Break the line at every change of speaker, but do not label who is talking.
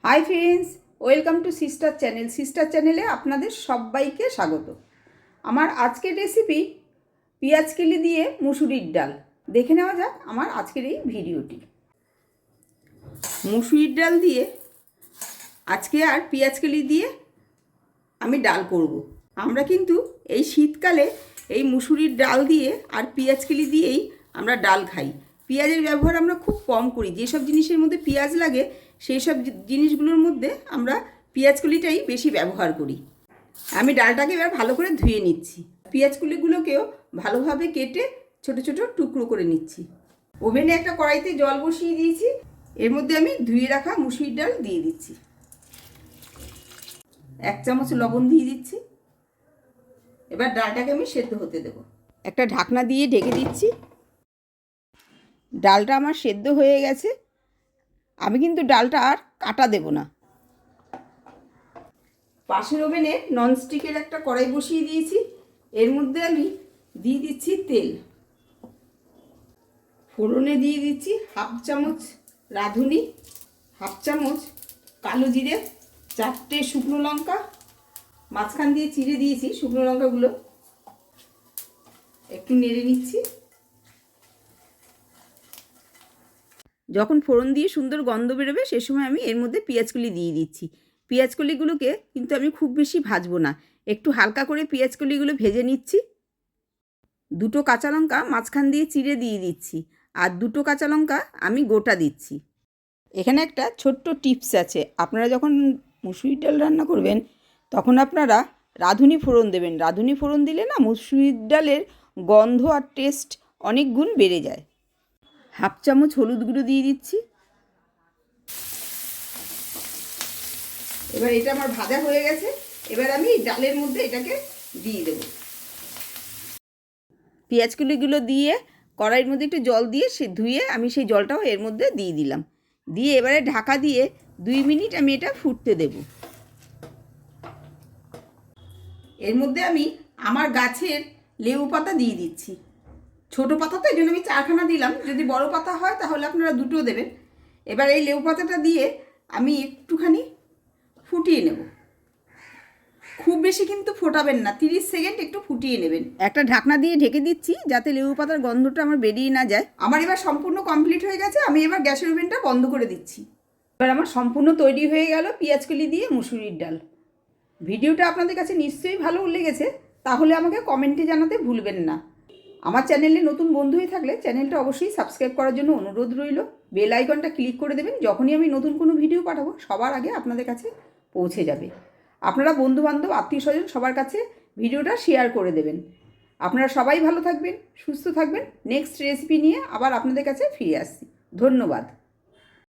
Hi friends, welcome to sister channel. Sister চ্যানেলে আপনাদের সবাইকে স্বাগত। আমার আজকের রেসিপি পেঁয়াজ কিলি দিয়ে মুসুরির ডাল। দেখে নেওয়া যাক আমার আজকের এই ভিডিওটি। মুসুরির ডাল দিয়ে আজকে আর পেঁয়াজ কিলি দিয়ে আমি ডাল করব। আমরা কিন্তু এই শীতকালে এই মুসুরির ডাল দিয়ে আর পেঁয়াজ কিলি দিয়েই আমরা ডাল খাই। পেঁয়াজের ব্যবহার আমরা খুব কম করি। যেসব জিনিসের মধ্যে পেঁয়াজ লাগে সেই সব জিনিসগুলোর মধ্যে আমরা পেঁয়াজ কলিটাই বেশি ব্যবহার করি। আমি ডালটাকে এবার ভালো করে ধুয়ে নিচ্ছি। পেঁয়াজ কলিগুলোকেও ভালোভাবে কেটে ছোট ছোট টুকরো করে নিচ্ছি। ওভেনে একটা কড়াইতে জল বসিয়ে দিয়েছি। এর মধ্যে আমি ধুয়ে রাখা মুসুরির ডাল দিয়ে দিচ্ছি। 1 চামচ লবণ দিয়ে দিচ্ছি। এবার ডালটাকে আমি সেদ্ধ হতে দেব। একটা ঢাকনা দিয়ে ঢেকে দিচ্ছি। ডালটা আমার সেদ্ধ হয়ে গেছে। আমি কিন্তু ডালটা আর কাটা দেব না। পাশের ওভেনে ননস্টিকের একটা কড়াই বসিয়ে দিয়েছি। এর মধ্যে আমি দিয়ে দিচ্ছি তেল। ফোড়নে দিয়ে দিচ্ছি 1/2 চামচ রাঁধুনি, 1/2 চামচ কালো জিরে, 4টে শুকনো লঙ্কা মাঝখান দিয়ে চিড়ে দিয়েছি। শুকনো লঙ্কাগুলো একটু নেড়ে নিচ্ছি। যখন ফোড়ন দিয়ে সুন্দর গন্ধ বেরোবে সে সময় আমি এর মধ্যে পেঁয়াজকলি দিয়ে দিচ্ছি। পেঁয়াজকলিগুলোকে কিন্তু আমি খুব বেশি ভাজবো না, একটু হালকা করে পেঁয়াজকলিগুলো ভেজে নিচ্ছি। 2টো কাঁচা লঙ্কা মাঝখান দিয়ে চিড়ে দিয়ে দিচ্ছি, আর 2টো কাঁচা লঙ্কা আমি গোটা দিচ্ছি। এখানে একটা ছোট্ট টিপস আছে, আপনারা যখন মুসুরির ডাল রান্না করবেন তখন আপনারা রাঁধুনি ফোড়ন দেবেন। রাঁধুনি ফোড়ন দিলে না মুসুরির ডালের গন্ধ আর টেস্ট অনেক গুণ বেড়ে যায়। 1/2 চামচ হলুদ গুঁড়ো দিয়ে দিচ্ছি। এবার এটা আমার ভাজা হয়ে গেছে। এবার আমি ডালের মধ্যে এটাকে দিয়ে দেব। পেঁয়াজকলিগুলো দিয়ে কড়াইয়ের মধ্যে একটু জল দিয়ে ধুয়ে আমি সেই জলটাও এর মধ্যে দিয়ে দিলাম। দিয়ে এবারে ঢাকা দিয়ে 2 মিনিট আমি এটা ফুটতে দেব। এর মধ্যে আমি আমার গাছের লেবু পাতা দিয়ে দিচ্ছি। ছোটো পাতা তো এই জন্য আমি 4খানা দিলাম, যদি বড় পাতা হয় তাহলে আপনারা 2টো দেবেন। এবার এই লেবু পাতাটা দিয়ে আমি একটুখানি ফুটিয়ে নেব। খুব বেশি কিন্তু ফোটাবেন না, 30 সেকেন্ড একটু ফুটিয়ে নেবেন। একটা ঢাকনা দিয়ে ঢেকে দিচ্ছি যাতে লেবু পাতার গন্ধটা আমার বেরিয়ে না যায়। আমার এবার সম্পূর্ণ কমপ্লিট হয়ে গেছে। আমি এবার গ্যাসের ওভেনটা বন্ধ করে দিচ্ছি। এবার আমার সম্পূর্ণ তৈরি হয়ে গেল পেঁয়াজকলি দিয়ে মুসুরির ডাল। ভিডিওটা আপনাদের কাছে নিশ্চয়ই ভালো লেগেছে, তাহলে আমাকে কমেন্টে জানাতে ভুলবেন না। আমার চ্যানেলে নতুন বন্ধু হয়ে থাকলে চ্যানেলটা অবশ্যই সাবস্ক্রাইব করার জন্য অনুরোধ রইল। বেল আইকনটা ক্লিক করে দেবেন, যখনই আমি নতুন কোনো ভিডিও পাঠাবো সবার আগে আপনাদের কাছে পৌঁছে যাবে। আপনারা বন্ধুবান্ধব আত্মীয় স্বজন সবার কাছে ভিডিওটা শেয়ার করে দেবেন। আপনারা সবাই ভালো থাকবেন, সুস্থ থাকবেন। নেক্সট রেসিপি নিয়ে আবার আপনাদের কাছে ফিরে আসছি। ধন্যবাদ।